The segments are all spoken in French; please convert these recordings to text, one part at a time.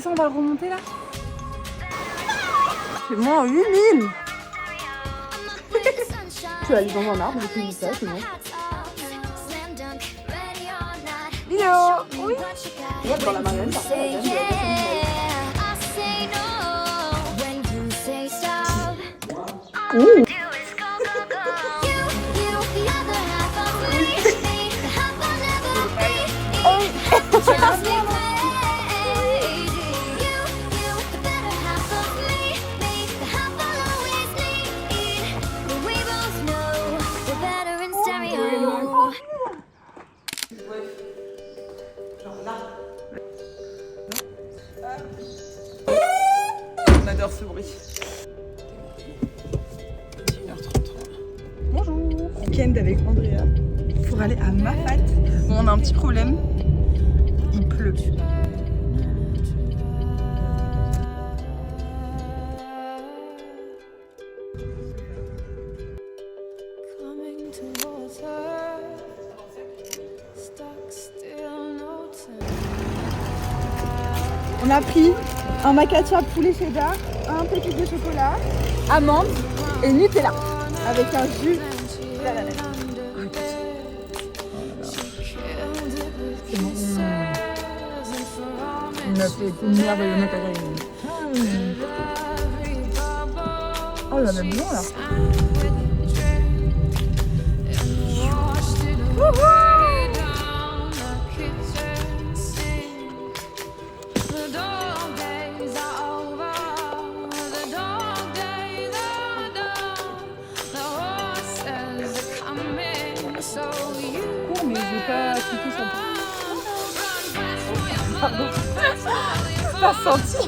descends, on va le remonter là. C'est moins 8000. Tu vas aller dans un arbre, je te dis ça, c'est bon. Vidéo. Oui. Regarde dans la marionnette, parfois, ouh. On adore ce bruit. 21h33. Bonjour. Week-end avec Andrea pour aller à Mafat. Bon, on a un petit problème. Il pleut. On a pris un macaccia poulet cheddar, un pépites de chocolat, amandes et Nutella avec un jus d'ananas. On a fait une merveilleuse macaccia. Oh, il y en a bien là. Mais je vais pas cliquer sur le... Pardon. Pas senti.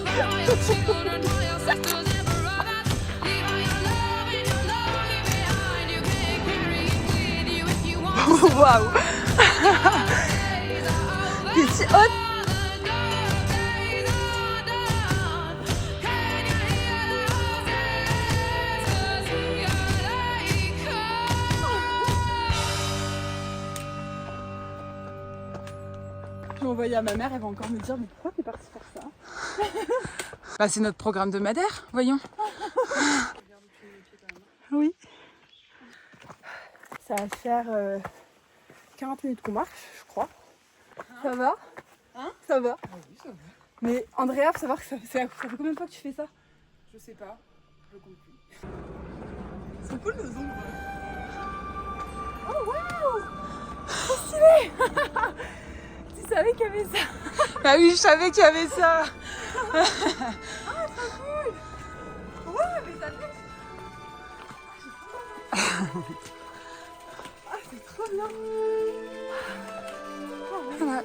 Waouh. T'es si haute. Je vais envoyer à ma mère, elle va encore me dire mais pourquoi t'es partie faire ça? Bah c'est notre programme de Madère, voyons. Oui. Ça va faire 40 minutes qu'on marche, je crois. Ça va? Hein? Ça va? Ah oui, ça va. Mais Andrea, faut savoir que ça fait combien de fois que tu fais ça? Je sais pas, je compte plus. C'est cool nos ongles. Oh waouh! Trop stylé! Tu savais qu'il y avait ça? Bah oui, je savais qu'il y avait ça. Ah, trop cool! Ouais, mais ça fait... Ah, c'est trop bien! Voilà.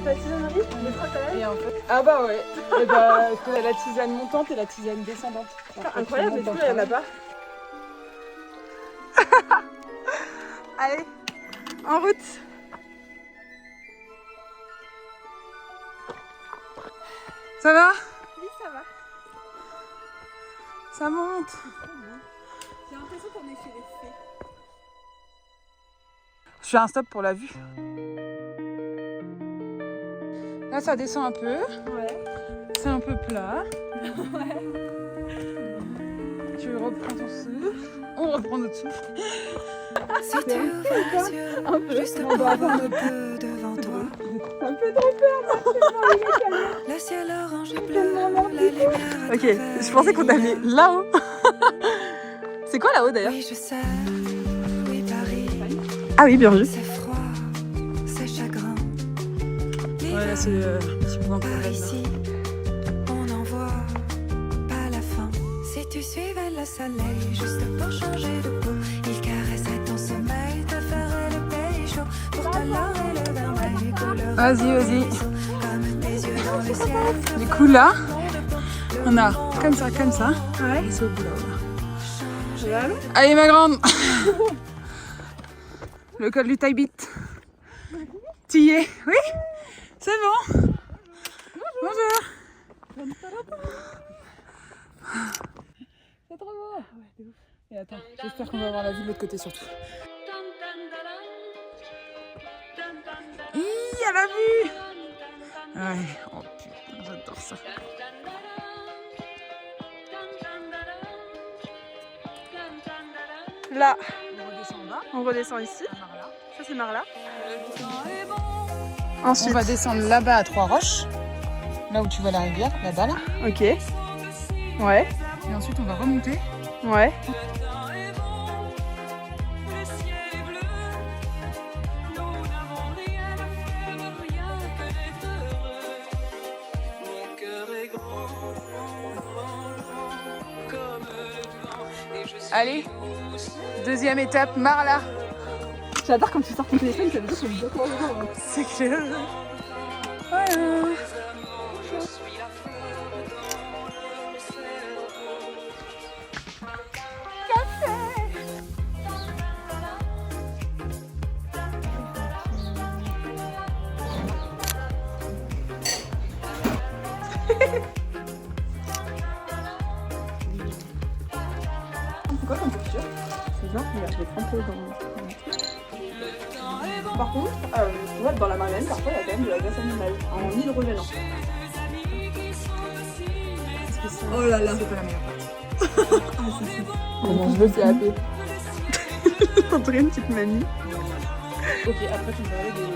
La tisane arrive, on mettra quand même. Et en fait... Ah bah ouais. Et bah, la tisane montante et la tisane descendante. Ah, incroyable, mais du coup, il n'y en a pas. Allez, en route. Ça va? Oui, ça va. Ça monte. C'est trop beau. J'ai l'impression qu'on est chez les fées. Je fais un stop pour la vue. Là, ça descend un peu. Ouais. C'est un peu plat. Ouais. Tu reprends ton souffle. On reprend notre souffle. Si tu ouvres les yeux, un peu. juste un peu devant toi. Ça me fait trop peur, le ciel orange et bleu, la lumière. Ok, je pensais qu'on allait là-haut. C'est quoi là-haut d'ailleurs? Oui, je sais, oui, Paris. Ah oui, bien vu. C'est froid, c'est chagrin. Ouais, là c'est un petit peu un peu par ici, on n'en voit pas la fin. Si tu suivais le soleil juste pour changer de peau, il caresserait ton sommeil, te ferait le pays chaud pour te laver le vermeil. Vas-y, vas-y. Comme tes yeux dans le ciel. Du coup là, on a comme ça. Ouais. Et c'est au bout là. Allez ma grande. Le col du Taibit. T'y y es? Oui? C'est bon. Bonjour. C'est trop beau. Ouais, c'est ouf. Et attends, j'espère qu'on va avoir la vue de l'autre côté surtout. À la vue. Ouais, oh putain, j'adore ça. Là, on redescend en bas. On redescend ici. Ça c'est Marla. Ensuite, on va descendre là-bas à Trois-Roches. Là où tu vois la rivière, là-bas là. Ok. Ouais. Et ensuite on va remonter. Ouais. Allez, deuxième étape, Marla. J'adore quand tu sors ton téléphone, ça veut dire que je suis d'accord. C'est clair. Voilà. C'est quoi comme texture? C'est bien, regarde, je vais tremper dans... Par contre, tu vois, dans la marlène, parfois, il y a quand même de la glace animale en hydrogénant. Oh là là, c'est pas la meilleure partie. Comment je veux CAP. On dirait une petite mamie. Ok, après tu me parlais des...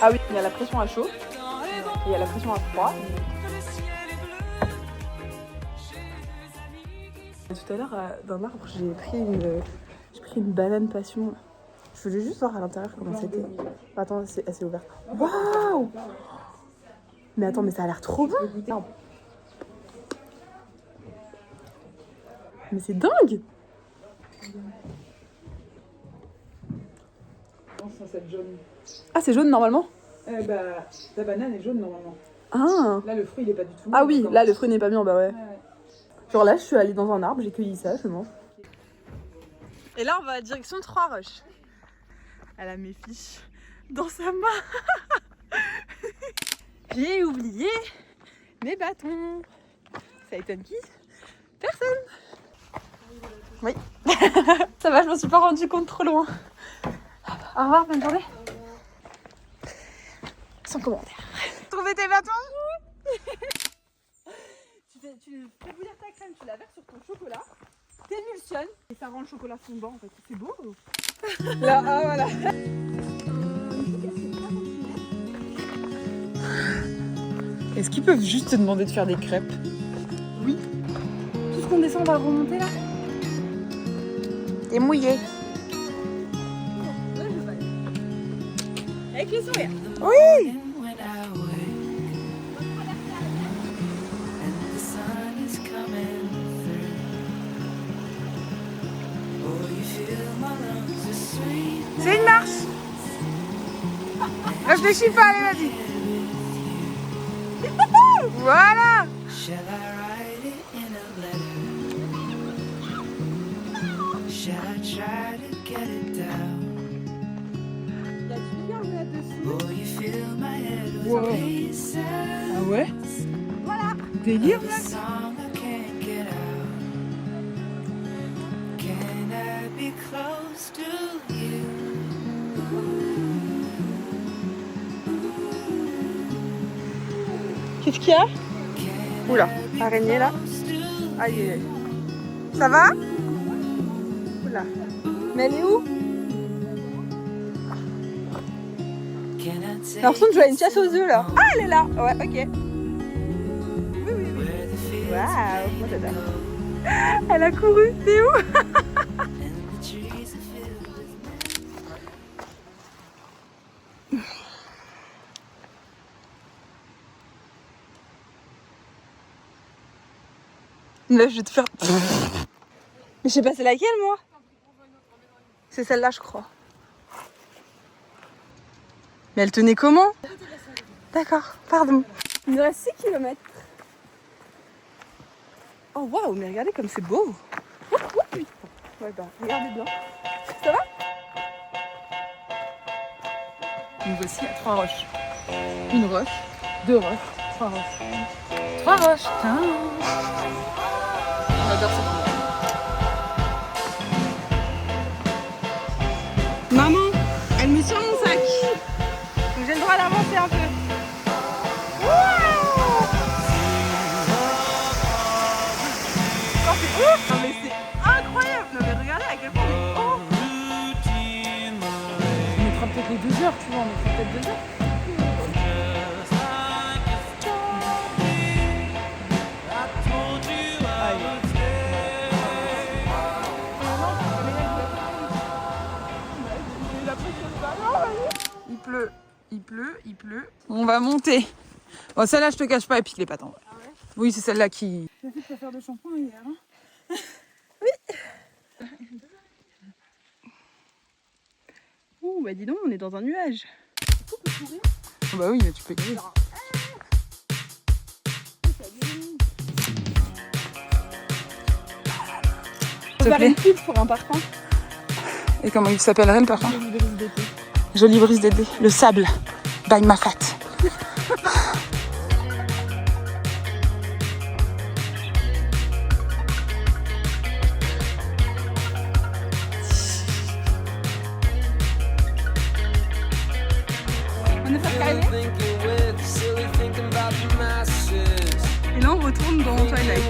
Ah oui, il y a la pression à chaud et il y a la pression à froid. Tout à l'heure, dans l'arbre, j'ai pris une banane passion. Je voulais juste voir à l'intérieur comment c'était. Attends, c'est assez ouvert. Waouh! Mais attends, mais ça a l'air trop bon! Mais c'est dingue! Non, ça c'est jaune. Ah, c'est jaune normalement? Bah, la banane est jaune normalement. Ah! Là, le fruit il est pas du tout. Ah oui, là, le fruit n'est pas bien, bah ouais. Genre là, je suis allée dans un arbre, j'ai cueilli ça, je mange. Et là, on va à direction de Trois-Roches. Elle a mes fiches dans sa main. J'ai oublié mes bâtons. Ça étonne qui? Personne. Oui. Ça va, je m'en suis pas rendu compte trop loin. Au revoir, bonne journée. Sans commentaire. Trouvé tes bâtons? Tu fais bouillir ta crème, tu la verses sur ton chocolat, t'émulsionnes et ça rend le chocolat fondant en fait. C'est beau. Là, ah voilà. Est-ce qu'ils peuvent juste te demander de faire des crêpes? Oui. Tout ce qu'on descend, on va le remonter là. Et mouillé. Avec le sourire. Oui. C'est une marche. Réfléchis pas, allez, vas-y. Voilà. Wow. Ah ouais? Voilà. Délire là. Qu'est-ce qu'il y a? Oula, araignée là. Aïe aïe aïe. Ça va? Oula. Mais elle est où? J'ai l'impression de jouer à une chasse aux œufs là. Ah, elle est là. Ouais, ok. Oui, oui, oui. Waouh, moi j'adore. Elle a couru, c'est où? Là, je vais te faire... Mais je sais pas c'est laquelle, moi? C'est celle-là, je crois. Mais elle tenait comment? D'accord, pardon. Il nous reste 6 km. Oh waouh, mais regardez comme c'est beau. Ouais bah, regardez bien. Ça va? Nous voici à Trois-Roches. Une roche, 2 roches, 3 roches. 3 roches, tiens. adore ça. Maman, elle met sur mon sac. Donc j'ai le droit d'avancer un peu. Oh, c'est ouf. Non mais c'est incroyable. Non mais regardez à quel point on est haut. On mettra peut-être les 2 heures, tu vois, on mettra peut-être 2 heures. Il pleut. On va monter. Bon, celle-là, je te cache pas, elle pique les pattes en vrai. Ah ouais. Oui, c'est celle-là qui... J'ai fait de pas faire de shampoing hier. Hein. Oui. Ouh, bah dis donc, on est dans un nuage. Oh, bah oui, mais tu peux y aller. On va faire une pub pour un parfum. Et comment il s'appellerait le parfum? Jolie brise d'été. Jolie brise d'été. Le sable. By Mafat. On est faire carré. Et là on retourne dans Twilight.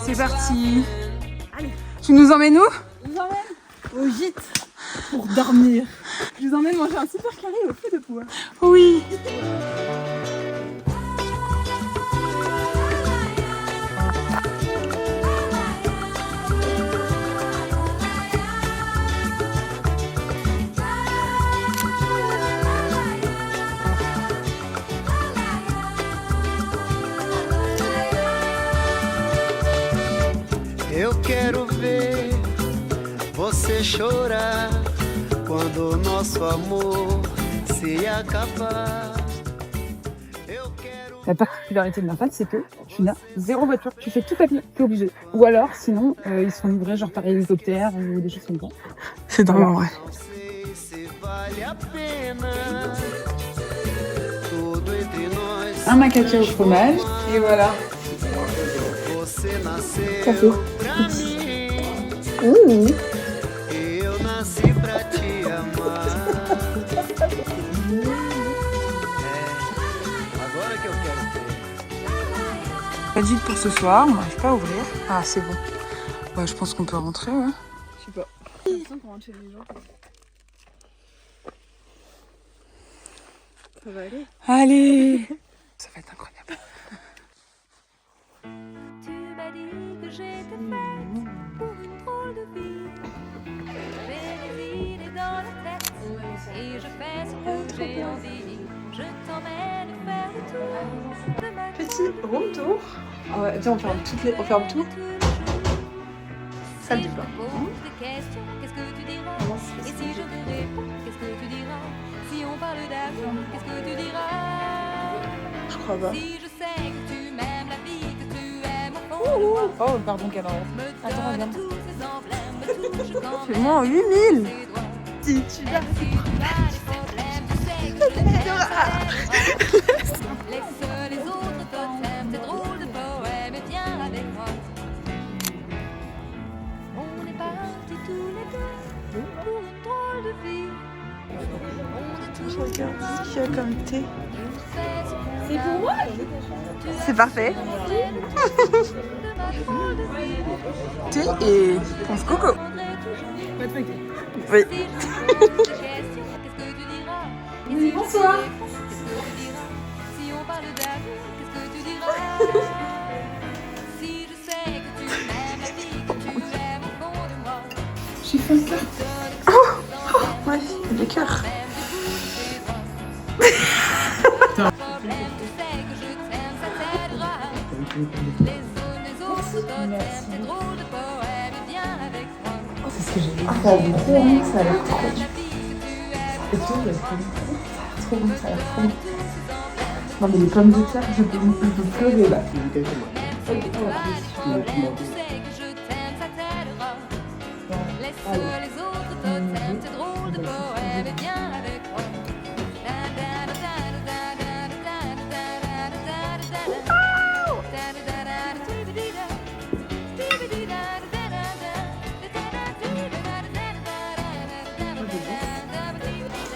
C'est parti. Allez. Tu nous emmènes où? Je vous emmène au gîte pour dormir. Je vous emmène manger un super carré au feu de bois. Oui. Eu quero ver você chorar quando o nosso amor se acabar. La particularité de ma femme, c'est que tu n'as 0 voiture, tu fais tout à pied, t'es obligé. Ou alors, sinon, ils sont livrés genre par hélicoptère ou des choses comme ça. C'est dans le vrai. Un macaquet au fromage, et voilà. Ça fait. Ouh. Pas dit pour ce soir, on n'arrive pas à ouvrir. Ah, c'est bon. Ouais, je pense qu'on peut rentrer, ouais. Je sais pas. Qu'on rentre chez les gens. Ça va aller. Allez. Ça va être incroyable. Tu m'as dit que j'étais faite pour une drôle de vie. J'ai des idées dans la tête et je fais ce que j'ai envie. Je t'emmène faire le tour de ma vie. Petit room tour. Ah ouais, viens, on ferme tout. Salle du bain. Qu'est-ce que tu diras? Et si je te réponds, qu'est-ce que tu diras? Si on parle d'amour, qu'est-ce que tu diras? Je crois pas. Si je sais que tu m'aimes la vie, que tu aimes au fond de moi. Oh, pardon, Cameron. Attends, regarde. C'est C'est moins 8000. Si tu l'as. Laisse les autres totems, c'est drôle de poème, et viens avec moi. On est partis tous les deux pour une drôle de vie. Je regarde ce qu'il y a comme thé. C'est pour moi. C'est parfait. Thé et ponce coco. Oui. Oui, bonsoir. Si on parle d'amour, qu'est-ce que tu diras? Si je sais que tu m'aimes la vie, que tu aimes au fond de moi. J'ai fait ça. Oh, ouais, il y a des cœurs. Problème, tu sais que je t'aime, ça t'aidera. Les autres t'aiment, c'est drôle de poème, et viens avec moi. C'est ce que j'ai vu. Ah, ça a l'air trop bon, ça a l'air trop bon. Et tout, ça a l'air trop bon, ça a l'air trop bon. Non mais les pommes de terre, je peux pleurer là.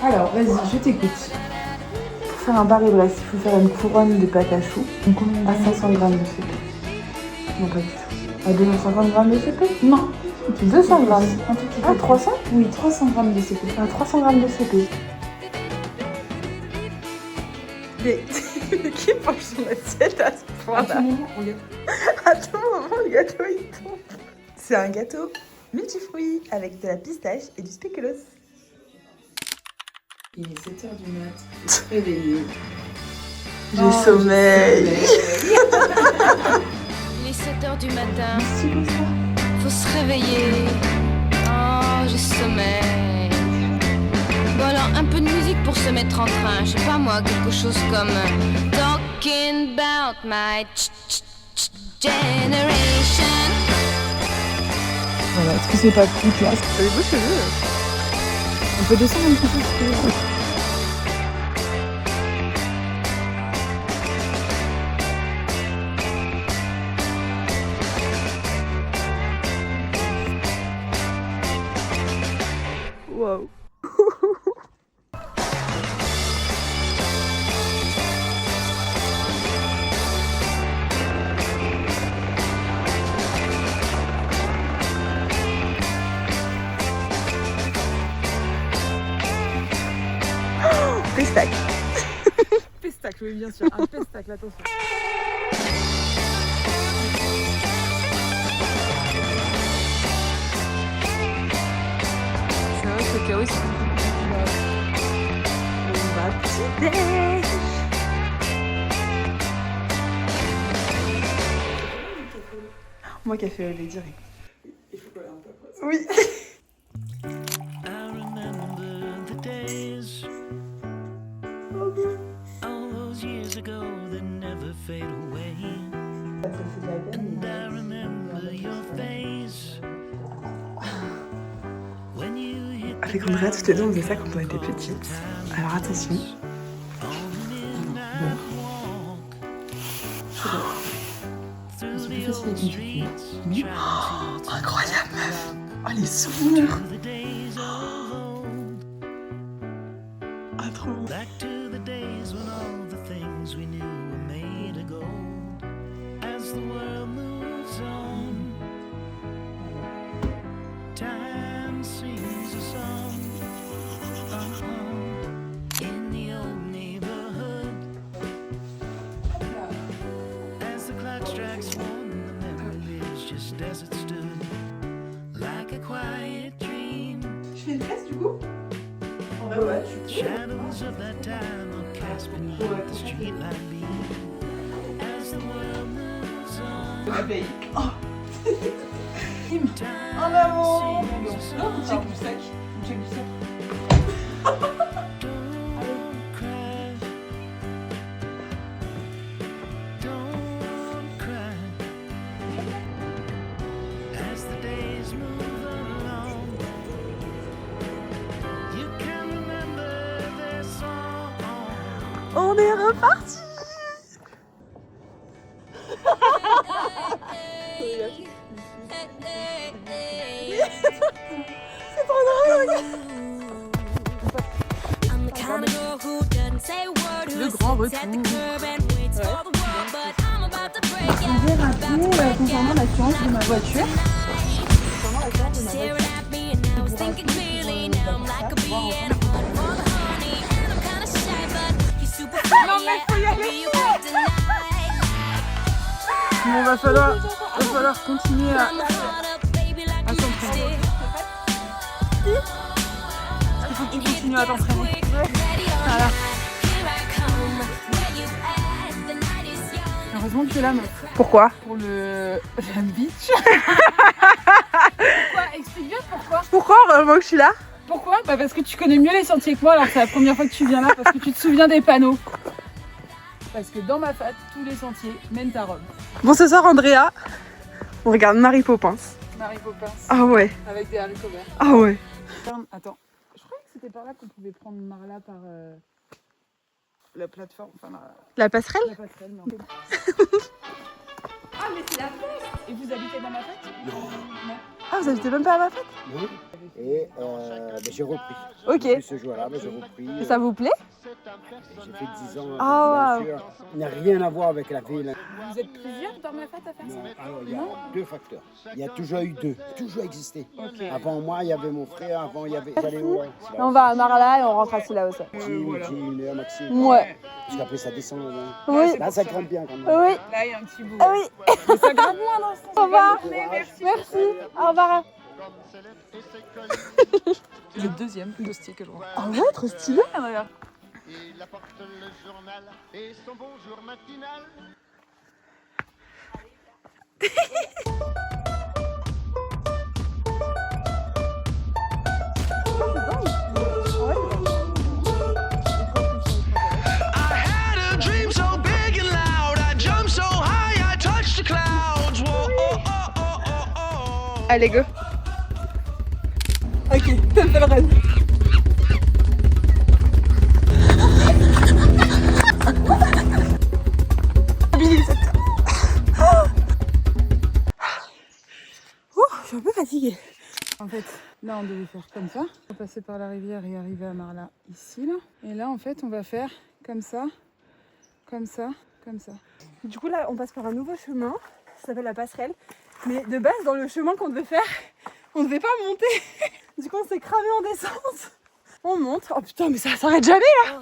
Alors, vas-y, je t'écoute. Pour faire un Paris-Brest, il faut faire une couronne de pâte à choux à 500 grammes de CP. Non, pas du tout. À 250 grammes de CP? Non. 200 grammes. Ah, 300? Oui, 300 grammes de CP. Ah, 300 grammes de CP. Mais qui mange son assiette à ce point-là? À tout moment, le gâteau, il tombe. C'est un gâteau multifruits avec de la pistache et du spéculoos. Il est 7h du mat, je suis réveillée. J'ai sommeil. Il est 7h du matin, faut se réveiller. Oh, j'ai sommeil. Bon alors, un peu de musique pour se mettre en train. Je sais pas moi, quelque chose comme Talking about my generation. Voilà, est-ce que c'est pas cool là? T'as des beaux cheveux. On peut descendre un petit peu si tu veux. Wow. Pestac. Pestac, oui bien sûr. Un pestac, là, attention. C'est vrai que le chaos, c'est on va petit-déj. Moi, café au lait direct. Il faut coller un peu après. Oui. Avec Andrea, toutes les deux, on faisait ça quand on était petites. Alors attention. C'est plus facile avec une fille. Oh, incroyable meuf. Oh les souvenirs. Ah trop bon. Je fais une tresse du coup? Ouais, tu peux. Abeille. Oh. En avant. Non, on check du sac. On check du sac. On est reparti. C'est trop drôle. Le grand retour. Je vais rappeler concernant l'assurance de ma voiture. Non mais faut y aller. Bon, va falloir continuer à s'entraîner. Il faut que tu continues à t'entraîner. Voilà. Heureusement que tu es là, meuf. Pourquoi? Pour la beach. Pourquoi? Explique bien pourquoi. Pourquoi heureusement que je suis là? Pourquoi? Bah parce que tu connais mieux les sentiers que moi, alors c'est la première fois que tu viens là, parce que tu te souviens des panneaux. Parce que dans ma fat, tous les sentiers mènent à Rome. Bon, ce soir, Andrea, on regarde Mary Poppins. Mary Poppins. Ah ouais. Avec des haricots verts. Ah ouais. Attends, je croyais que c'était par là qu'on pouvait prendre Marla par la plateforme. Enfin, la passerelle. La passerelle, non. Ah, mais c'est la fête. Et vous habitez dans ma fête? Non. Ah, vous habitez même pas à ma fête? Non. Et j'ai repris. Ok. Depuis ce jour-là, j'ai repris. Et ça vous plaît? J'ai fait 10 ans. Ah, bien sûr. Il n'y a rien à voir avec la ville. Vous êtes plusieurs dans ma fête à faire ça? Alors, il y a deux facteurs. Il y a toujours eu deux. Toujours existé. Okay. Avant moi, il y avait mon frère. Avant, il y avait. J'allais où, on va à Marla et on rentre à Silla aussi. 1 heure maximum. Ouais. Parce qu'après, ça descend. Là, oui. Là, ça grimpe bien quand même. Oui. Là, il y a un petit bout. Ah oui. Mais ça grimpe moins dans ce sens. Au revoir. Merci. Au revoir. Le deuxième dossier que je vois. Ah ouais, trop stylé, regarde. Il apporte le journal et son bonjour matinal. Allez, go. Ok, Temple Run. Je suis un peu fatiguée. En fait, là on devait faire comme ça. On va passer par la rivière et arriver à Marla ici là. Et là en fait on va faire comme ça, comme ça, comme ça. Du coup là on passe par un nouveau chemin, ça s'appelle la passerelle. Mais de base dans le chemin qu'on devait faire, on devait pas monter. Du coup on s'est cramé en descente. On monte. Oh putain mais ça s'arrête jamais là.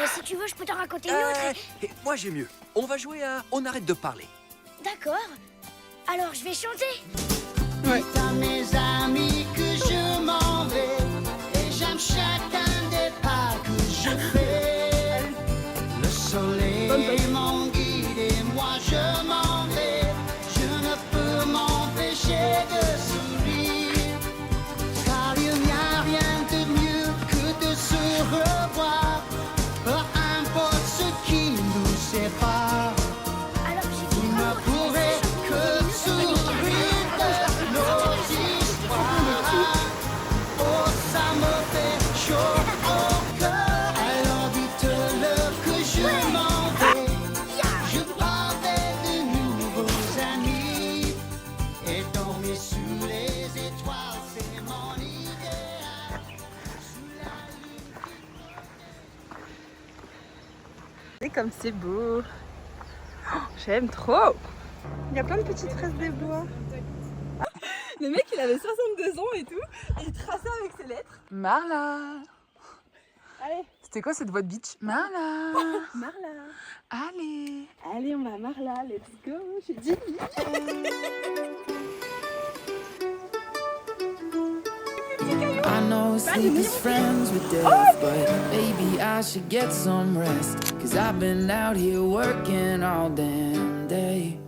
Si tu veux je peux t'en raconter une autre. Moi j'ai mieux. On va jouer à On arrête de parler. D'accord. Alors je vais chanter. Ouais. À mes amis que je m'en vais et j'aime chacun des pas que je fais. Le soleil m'en guide et moi je m'en vais. Je ne peux m'empêcher de sourire car il n'y a rien de mieux que de se revoir. Peu importe ce qui nous sépare. Alors j'ai Il ne pourrait que sourire. Oh, ça me fait chaud au cœur. Alors dites-le que je m'en vais. Je pars avec de nouveaux amis et dormir sous les étoiles, c'est mon idéal. Et comme c'est beau. Oh, j'aime trop. Il y a plein de petites fraises des bois. Le mec il avait 62 ans et tout, et il traçait avec ses lettres. Marla. Allez. C'était quoi cette voix de bitch? Marla. Marla. Allez. Allez on va à Marla, let's go. J'ai dit. I know sleep is friends with death, but maybe I should get some rest. Cause I've been out here working all damn day.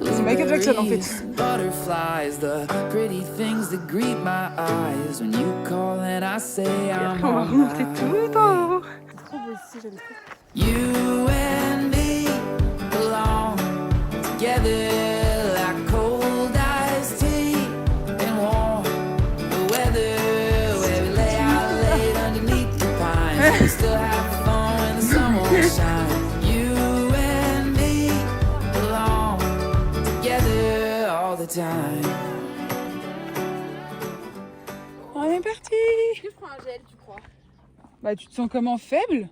C'est Michael Jackson en fait. Butterflies, the pretty things that greet my eyes. When you call and I say I'm On va on remonter my tout en haut. C'est trop beau ici, j'aime trop. You and me belong together like cold iced tea and warm the weather where we lay out late underneath the pines. We still have fun when the sun won't shine. You and me belong together all the time. On est parti. Tu prends un gel, tu crois? Bah tu te sens comment, faible?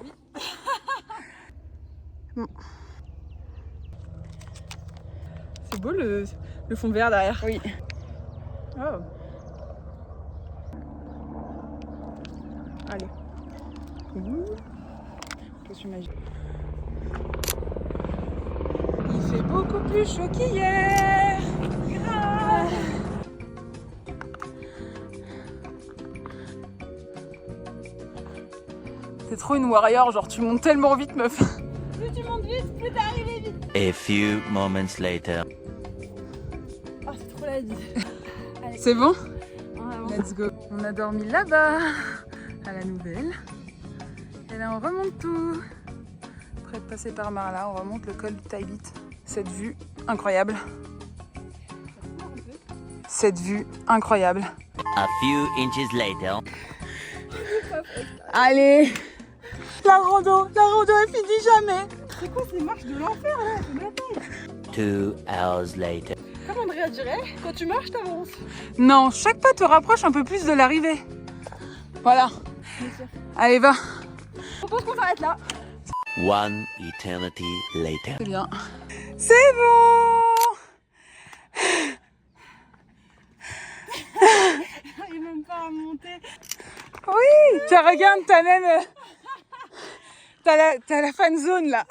Oui. C'est beau le fond vert derrière. Oui. Oh. Allez. Potion magique. Il fait beaucoup plus chaud qu'hier. Grave. T'es trop une warrior, genre tu montes tellement vite, meuf. Plus tu montes vite, plus t'es arrivé vite. A few moments later. Oh, c'est trop la vie. C'est bon? Ouais, bon. Let's go. On a dormi là-bas, à la Nouvelle. Et Et là on remonte tout. Près de passer par Marla, on remonte le col du Taibit. Cette vue incroyable. Cette vue incroyable. A few inches later. Allez, la rando elle finit jamais. C'est quoi ces marches de l'enfer là? C'est de la taille. 2 hours later. Comme Andrea dirait, quand tu marches, t'avances. Non, chaque pas te rapproche un peu plus de l'arrivée. Voilà. Allez, va. Je propose qu'on s'arrête là. 1 eternity later. C'est bien. C'est bon. J'arrive même pas à monter. Oui. Tiens, regarde, t'as même... T'as la fan zone là.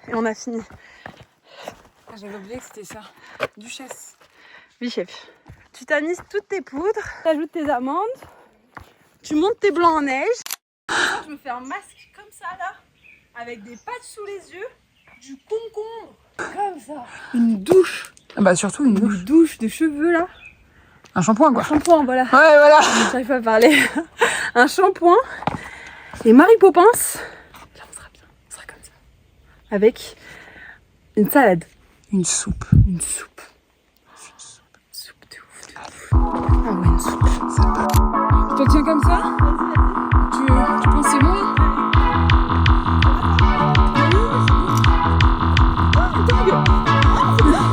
Et on a fini. J'avais oublié que c'était ça. Duchesse. Oui, chef. Tu tamises toutes tes poudres, t'ajoutes tes amandes, tu montes tes blancs en neige. Je me fais un masque comme ça là, avec des patchs sous les yeux, du concombre, comme ça. Une douche. Ah bah surtout une douche. Une douche de cheveux là. Un shampoing quoi. Un shampoing, voilà. Ouais, voilà. J'arrive pas à parler. Un shampoing. Et Mary Poppins. Là, on sera bien. On sera comme ça. Avec une salade. Une soupe. Une soupe. Une soupe de ouf, de ouf. Ah ouais, une soupe. Tu te tiens comme ça? Tu penses c'est bon?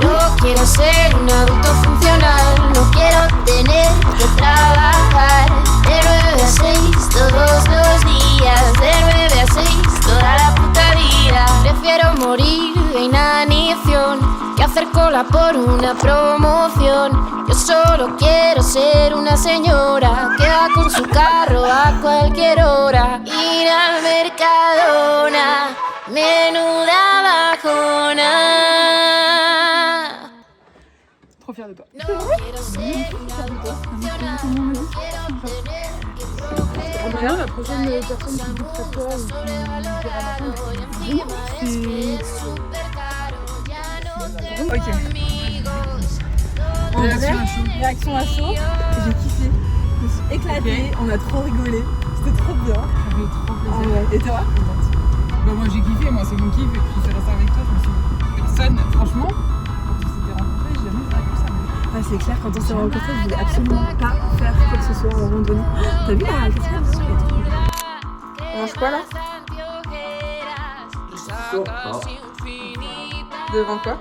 No quiero ser un adulto funcional, no quiero tener que trabajar de 9 a 6 todos los días, de 9 a 6 toda la puta vida. Prefiero morir de inanición que hacer cola por una promoción. Yo solo quiero ser una señora que va con su carro a cualquier hora. Ir al Mercadona, menuda bajona. Trop fière de toi. No quiero ser una adulto funcional, no quiero tener que proveer. Andrea, la prochaine personne qui goûte pour toi ou qui dira Ok. Andrea, réaction à chaud. J'ai kiffé. Je me suis éclatée. On a trop rigolé. C'était trop bien. Ça fait trop plaisir. Et toi? Bah moi j'ai kiffé, moi c'est mon kiff. Et puis faire ça avec toi, je me suis dit, personne, franchement, quand on s'était rencontrés, j'ai jamais fait comme ça. Ah, c'est clair, quand on s'est rencontrés, je voulais absolument pas faire quoi que ce soit en randonnée. T'as vu la quatrième? On mange quoi là? Devant quoi?